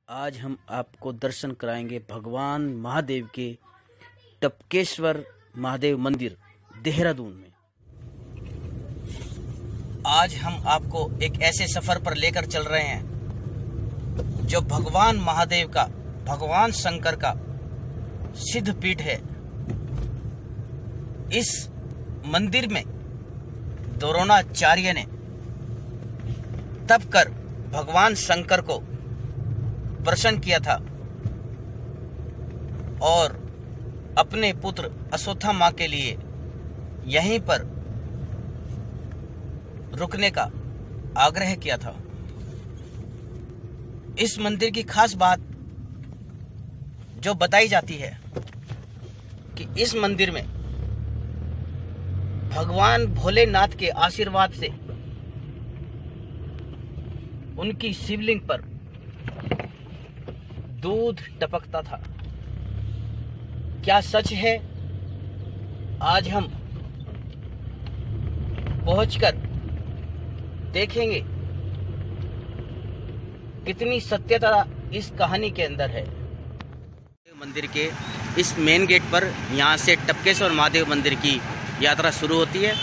आज हम आपको दर्शन कराएंगे भगवान महादेव के टपकेश्वर महादेव मंदिर देहरादून में। आज हम आपको एक ऐसे सफर पर लेकर चल रहे हैं जो भगवान महादेव का, भगवान शंकर का सिद्ध पीठ है। इस मंदिर में द्रोणाचार्य ने तप कर भगवान शंकर को प्रसन्न किया था और अपने पुत्र अश्वत्थामा के लिए यहीं पर रुकने का आग्रह किया था। इस मंदिर की खास बात जो बताई जाती है कि इस मंदिर में भगवान भोलेनाथ के आशीर्वाद से उनकी शिवलिंग पर दूध टपकता था। क्या सच है? आज हम पहुंचकर देखेंगे कितनी सत्यता इस कहानी के अंदर है। मंदिर के इस मेन गेट पर यहाँ से टपकेश्वर महादेव मंदिर की यात्रा शुरू होती है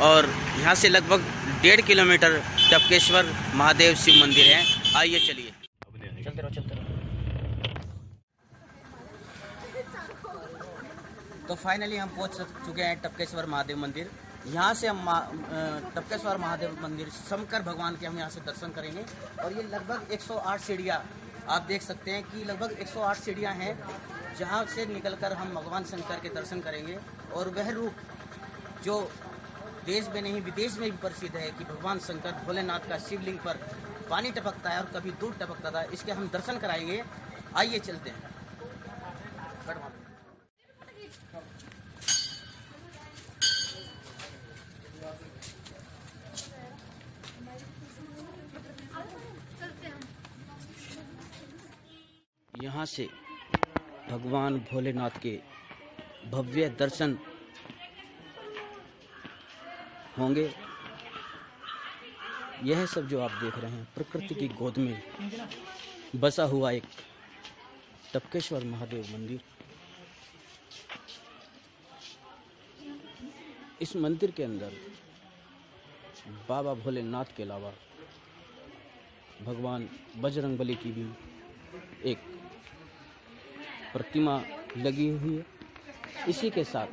और यहाँ से लगभग 1.5 किलोमीटर टपकेश्वर महादेव शिव मंदिर है। आइए चलिए, चलते रहो। तो फाइनली हम पहुंच चुके हैं टपकेश्वर महादेव मंदिर। यहाँ से हम टपकेश्वर महादेव मंदिर शंकर भगवान के हम यहाँ से दर्शन करेंगे और ये लगभग 108 सीढ़ियाँ आप देख सकते हैं कि लगभग 108 सीढ़ियाँ हैं जहाँ से निकलकर हम भगवान शंकर के दर्शन करेंगे। और वह रूप जो देश में नहीं विदेश में भी प्रसिद्ध है कि भगवान शंकर भोलेनाथ का शिवलिंग पर पानी टपकता है और कभी दूध टपकता था, इसके हम दर्शन कराएंगे। आइए चलते हैं। यहाँ से भगवान भोलेनाथ के भव्य दर्शन होंगे। यह सब जो आप देख रहे हैं प्रकृति की गोद में बसा हुआ एक टपकेश्वर महादेव मंदिर। इस मंदिर के अंदर बाबा भोलेनाथ के अलावा भगवान बजरंगबली की भी एक प्रतिमा लगी हुई है। इसी के साथ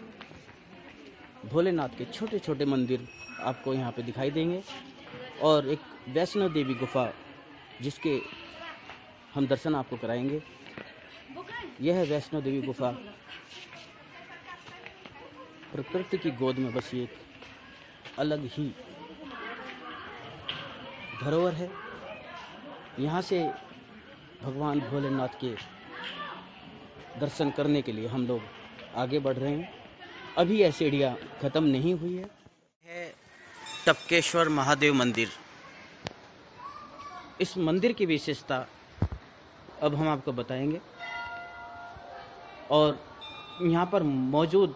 भोलेनाथ के छोटे छोटे मंदिर आपको यहाँ पे दिखाई देंगे और एक वैष्णो देवी गुफा जिसके हम दर्शन आपको कराएंगे। यह वैष्णो देवी गुफा प्रकृति की गोद में बसी एक अलग ही धरोहर है। यहाँ से भगवान भोलेनाथ के दर्शन करने के लिए हम लोग आगे बढ़ रहे हैं। अभी यह सीढ़ियाँ खत्म नहीं हुई है। टपकेश्वर महादेव मंदिर, इस मंदिर की विशेषता अब हम आपको बताएंगे और यहाँ पर मौजूद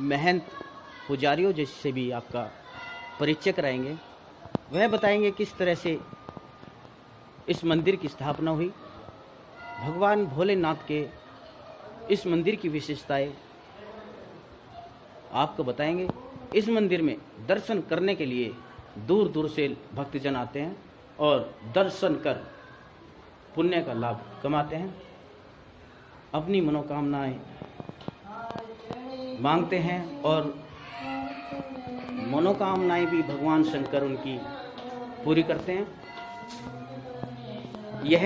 महंत पुजारियों जैसे भी आपका परिचय कराएंगे। वह बताएंगे किस तरह से इस मंदिर की स्थापना हुई, भगवान भोलेनाथ के इस मंदिर की विशेषताएं आपको बताएंगे। इस मंदिर में दर्शन करने के लिए दूर दूर से भक्तजन आते हैं और दर्शन कर पुण्य का लाभ कमाते हैं, अपनी मनोकामनाएं मांगते हैं और मनोकामनाएं भी भगवान शंकर उनकी पूरी करते हैं। यह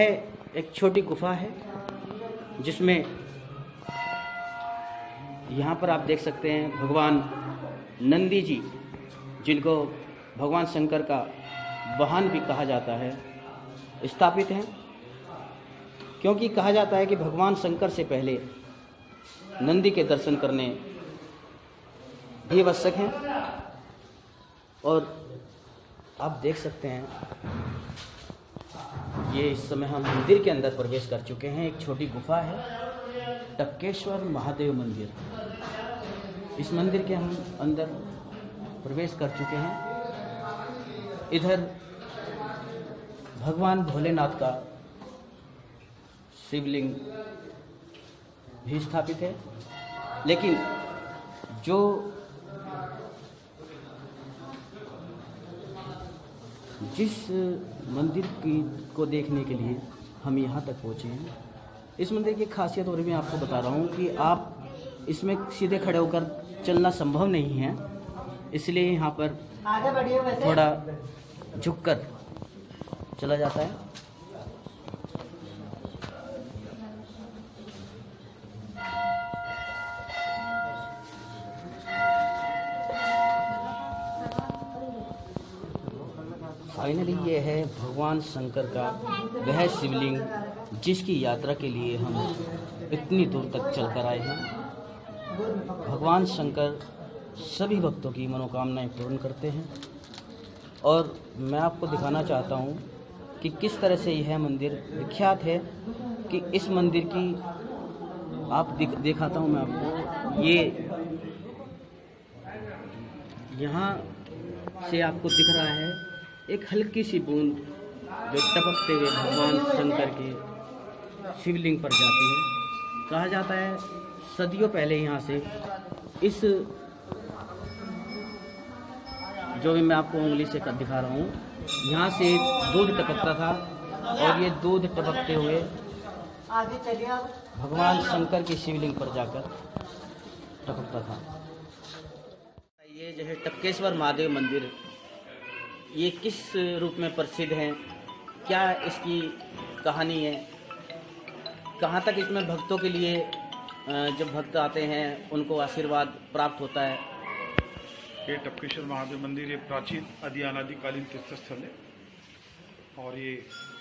एक छोटी गुफा है जिसमें यहाँ पर आप देख सकते हैं भगवान नंदी जी, जिनको भगवान शंकर का वाहन भी कहा जाता है, स्थापित हैं। क्योंकि कहा जाता है कि भगवान शंकर से पहले नंदी के दर्शन करने भी आवश्यक हैं। और आप देख सकते हैं ये इस समय हम मंदिर के अंदर प्रवेश कर चुके हैं। एक छोटी गुफा है टपकेश्वर महादेव मंदिर। इस मंदिर के हम अंदर प्रवेश कर चुके हैं। इधर भगवान भोलेनाथ का शिवलिंग भी स्थापित है। लेकिन जो जिस मंदिर को देखने के लिए हम यहाँ तक पहुँचे हैं, इस मंदिर की खासियत और मैं आपको बता रहा हूँ कि आप इसमें सीधे खड़े होकर चलना संभव नहीं है, इसलिए यहाँ पर थोड़ा झुककर चला जाता है। फाइनली ये है भगवान शंकर का वह शिवलिंग जिसकी यात्रा के लिए हम इतनी दूर तक चलकर आए हैं। भगवान शंकर सभी भक्तों की मनोकामनाएं पूर्ण करते हैं और मैं आपको दिखाना चाहता हूं कि किस तरह से यह मंदिर विख्यात है कि इस मंदिर की आप दिखाता हूं मैं आपको। ये यहाँ से आपको दिख रहा है एक हल्की सी बूंद जो टपकते हुए भगवान शंकर के शिवलिंग पर जाती है। कहा जाता है सदियों पहले यहाँ से इस जो भी मैं आपको उंगली से दिखा रहा हूँ, यहाँ से दूध टपकता था और ये दूध टपकते हुए भगवान शंकर की शिवलिंग पर जाकर टपकता था। ये जो है टपकेश्वर महादेव मंदिर, ये किस रूप में प्रसिद्ध है, क्या इसकी कहानी है, कहाँ तक इसमें भक्तों के लिए जब भक्त आते हैं उनको आशीर्वाद प्राप्त होता है। ये टपकेश्वर महादेव मंदिर ये प्राचीन आदि अनादिकालीन तीर्थस्थल है और ये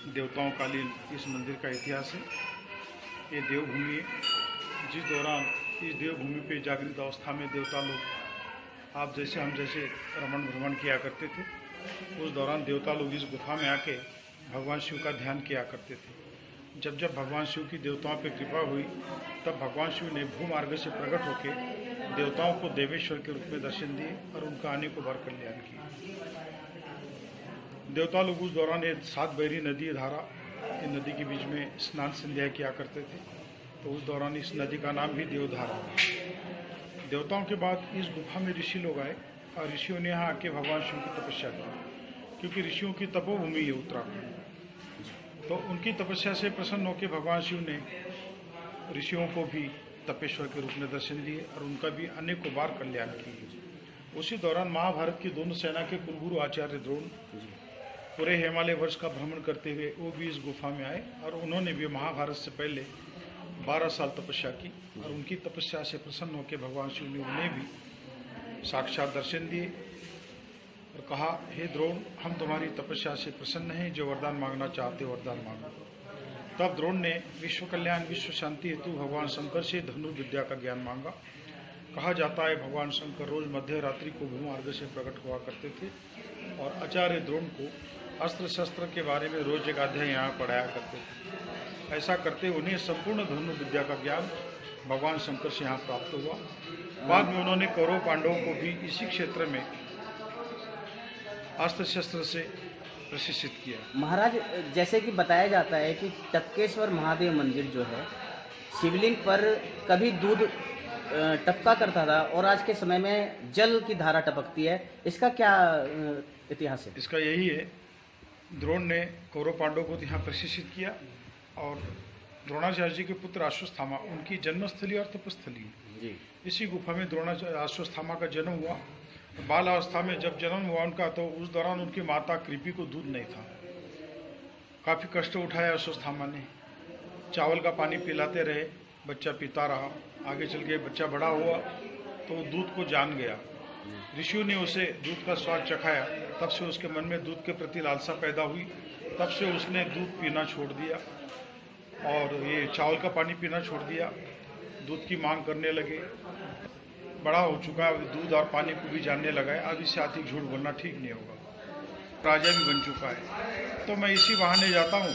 देवताओं कालीन इस मंदिर का इतिहास है। ये देवभूमि है, जिस दौरान इस देवभूमि पे जागृत अवस्था में देवता लोग आप जैसे हम जैसे रमण भ्रमण किया करते थे, उस दौरान देवता लोग इस गुफा में आके भगवान शिव का ध्यान किया करते थे। जब जब भगवान शिव की देवताओं पर कृपा हुई तब भगवान शिव ने भूमार्ग से प्रकट होकर देवताओं को देवेश्वर के रूप में दर्शन दिए और उनका आने को बार कल्याण किया। देवता लोग उस दौरान ये 7 बहरी नदी धारा, ये नदी के बीच में स्नान संध्या किया करते थे, तो उस दौरान इस नदी का नाम भी देवधारा। देवताओं के बाद इस गुफा में ऋषि लोग आए और ऋषियों ने यहाँ आके भगवान शिव की तपस्या की, क्योंकि ऋषियों की तपोभूमि है उत्तराखंड। तो उनकी तपस्या से प्रसन्न होकर भगवान शिव ने ऋषियों को भी तपेश्वर के रूप में दर्शन दिए और उनका भी अनेकों बार कल्याण किए। उसी दौरान महाभारत की दोनों सेना के कुलगुरु आचार्य द्रोण पूरे हिमालय वर्ष का भ्रमण करते हुए वो भी इस गुफा में आए और उन्होंने भी महाभारत से पहले 12 साल तपस्या की और उनकी तपस्या से प्रसन्न होकर भगवान शिव ने उन्हें भी साक्षात दर्शन दिए और कहा, हे द्रोण, हम तुम्हारी तपस्या से प्रसन्न हैं, जो वरदान मांगना चाहते हो वरदान मांगो। तब द्रोण ने विश्व कल्याण विश्व शांति हेतु भगवान शंकर से धनुर्विद्या का ज्ञान मांगा। कहा जाता है भगवान शंकर रोज मध्य रात्रि को भूमार्ग से प्रकट हुआ करते थे और आचार्य द्रोण को अस्त्र शस्त्र के बारे में रोज एक अध्याय यहाँ पढ़ाया करते थे। ऐसा करते उन्हें संपूर्ण धनुर्विद्या का ज्ञान भगवान शंकर से यहाँ प्राप्त हुआ। बाद में उन्होंने कौरव पांडवों को भी इसी क्षेत्र में अस्त्र शस्त्र से प्रशिक्षित किया। महाराज, जैसे कि बताया जाता है कि टपकेश्वर महादेव मंदिर जो है शिवलिंग पर कभी दूध टपका करता था और आज के समय में जल की धारा टपकती है, इसका क्या इतिहास है? इसका यही है, द्रोण ने कौरव पांडवों को यहाँ प्रशिक्षित किया और द्रोणाचार्य जी के पुत्र अश्वत्थामा उनकी जन्मस्थली और तपस्थली जी। इसी गुफा में द्रोणाचार्य अश्वत्थामा का जन्म हुआ। बाल अवस्था में जब जन्म हुआ उनका, तो उस दौरान उनकी माता कृपि को दूध नहीं था। काफ़ी कष्ट उठाया अश्वत्थामा ने, चावल का पानी पिलाते रहे, बच्चा पीता रहा। आगे चल के बच्चा बड़ा हुआ तो दूध को जान गया। ऋषियों ने उसे दूध का स्वाद चखाया, तब से उसके मन में दूध के प्रति लालसा पैदा हुई। तब से उसने दूध पीना छोड़ दिया और ये चावल का पानी पीना छोड़ दिया। दूध की मांग करने लगे, बड़ा हो चुका है, दूध और पानी को भी जानने लगा है। अब इससे अधिक झूठ बोलना ठीक नहीं होगा। राजा भी बन चुका है, तो मैं इसी बहाने जाता हूँ,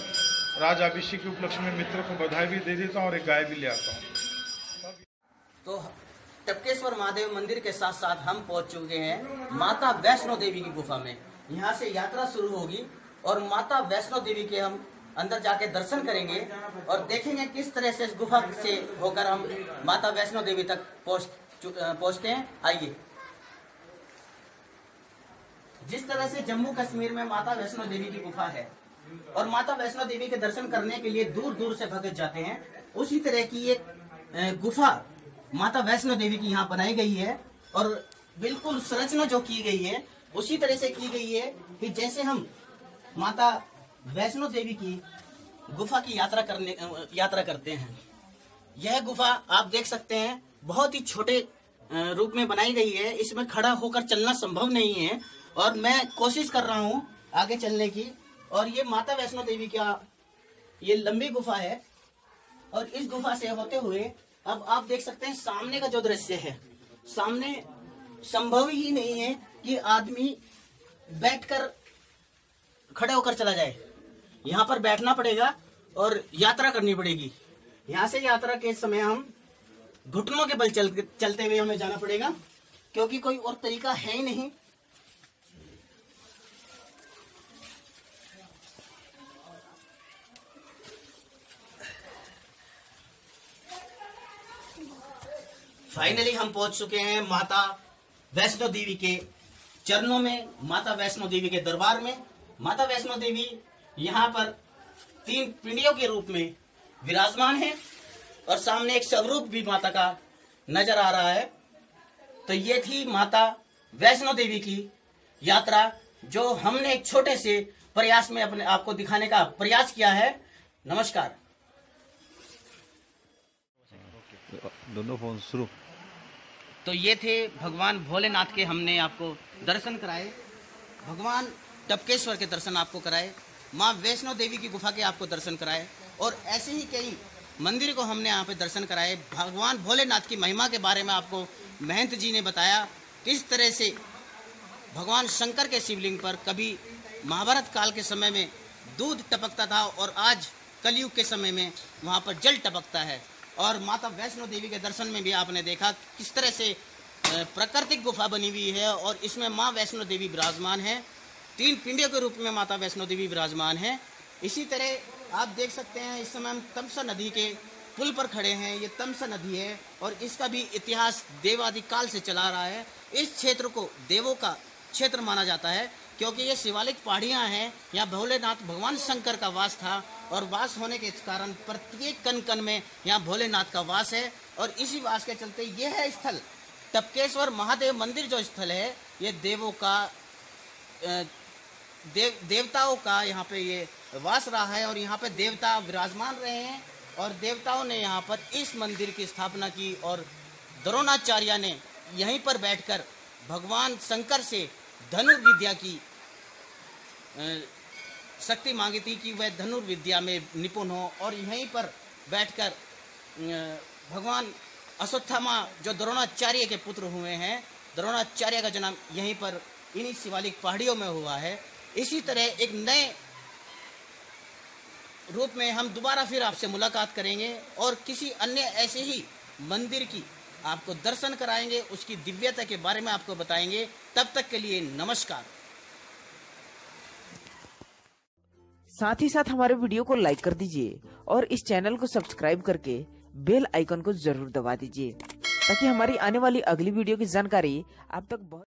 राजाभिषेक के उपलक्ष्य में मित्र को बधाई भी दे देता हूँ और एक गाय भी ले आता हूँ। तो टपकेश्वर महादेव मंदिर के साथ साथ हम पहुंच चुके हैं माता वैष्णो देवी की गुफा में। यहाँ से यात्रा शुरू होगी और माता वैष्णो देवी के हम अंदर जाके दर्शन करेंगे और देखेंगे किस तरह से इस गुफा से होकर हम माता वैष्णो देवी तक पहुंचते हैं। आइए। जिस तरह से जम्मू कश्मीर में माता वैष्णो देवी की गुफा है और माता वैष्णो देवी के दर्शन करने के लिए दूर दूर से भक्त जाते हैं, उसी तरह की एक गुफा माता वैष्णो देवी की यहाँ बनाई गई है और बिल्कुल संरचना जो की गई है उसी तरह से की गई है कि जैसे हम माता वैष्णो देवी की गुफा की यात्रा करते हैं। यह गुफा आप देख सकते हैं बहुत ही छोटे रूप में बनाई गई है। इसमें खड़ा होकर चलना संभव नहीं है और मैं कोशिश कर रहा हूँ आगे चलने की। और ये माता वैष्णो देवी का ये लंबी गुफा है और इस गुफा से होते हुए अब आप देख सकते हैं सामने का जो दृश्य है, सामने संभव ही नहीं है कि आदमी बैठकर खड़े होकर चला जाए। यहाँ पर बैठना पड़ेगा और यात्रा करनी पड़ेगी। यहाँ से यात्रा के समय हम घुटनों के बल चलते हुए हमें जाना पड़ेगा, क्योंकि कोई और तरीका है ही नहीं। फाइनली हम पहुंच चुके हैं माता वैष्णो देवी के चरणों में, माता वैष्णो देवी के दरबार में। माता वैष्णो देवी यहाँ पर 3 पिंडियों के रूप में विराजमान है और सामने एक स्वरूप भी माता का नजर आ रहा है। तो ये थी माता वैष्णो देवी की यात्रा जो हमने एक छोटे से प्रयास में अपने आप को दिखाने का प्रयास किया है। नमस्कार। दोनों फोन शुरू। तो ये थे भगवान भोलेनाथ के हमने आपको दर्शन कराए, भगवान टपकेश्वर के दर्शन आपको कराए, माँ वैष्णो देवी की गुफा के आपको दर्शन कराए और ऐसे ही कई मंदिर को हमने यहाँ पे दर्शन कराए। भगवान भोलेनाथ की महिमा के बारे में आपको महंत जी ने बताया किस तरह से भगवान शंकर के शिवलिंग पर कभी महाभारत काल के समय में दूध टपकता था और आज कलयुग के समय में वहाँ पर जल टपकता है। और माता वैष्णो देवी के दर्शन में भी आपने देखा किस तरह से प्राकृतिक गुफा बनी हुई है और इसमें माँ वैष्णो देवी विराजमान है। 3 पिंडियों के रूप में माता वैष्णो देवी विराजमान है। इसी तरह आप देख सकते हैं इस समय हम तमसा नदी के पुल पर खड़े हैं। ये तमसा नदी है और इसका भी इतिहास देवादिकाल से चला रहा है। इस क्षेत्र को देवों का क्षेत्र माना जाता है क्योंकि ये शिवालिक पहाड़ियाँ हैं। यहाँ भोलेनाथ भगवान शंकर का वास था और वास होने के कारण प्रत्येक कण कण में यहाँ भोलेनाथ का वास है। और इसी वास के चलते यह है स्थल टपकेश्वर महादेव मंदिर जो स्थल है ये देवों का देवताओं का यहाँ पे ये वास रहा है और यहाँ पे देवता विराजमान रहे हैं और देवताओं ने यहाँ पर इस मंदिर की स्थापना की और द्रोणाचार्य ने यहीं पर बैठकर भगवान शंकर से धनुर्विद्या की शक्ति मांगी थी कि वह धनुर्विद्या में निपुण हो और यहीं पर बैठकर भगवान अश्वत्थामा जो द्रोणाचार्य के पुत्र हुए हैं, द्रोणाचार्य का जन्म यहीं पर इन्हीं शिवालिक पहाड़ियों में हुआ है। इसी तरह एक नए रूप में हम दोबारा फिर आपसे मुलाकात करेंगे और किसी अन्य ऐसे ही मंदिर की आपको दर्शन कराएंगे, उसकी दिव्यता के बारे में आपको बताएंगे। तब तक के लिए नमस्कार। साथ ही साथ हमारे वीडियो को लाइक कर दीजिए और इस चैनल को सब्सक्राइब करके बेल आइकन को जरूर दबा दीजिए ताकि हमारी आने वाली अगली वीडियो की जानकारी आप तक बहुत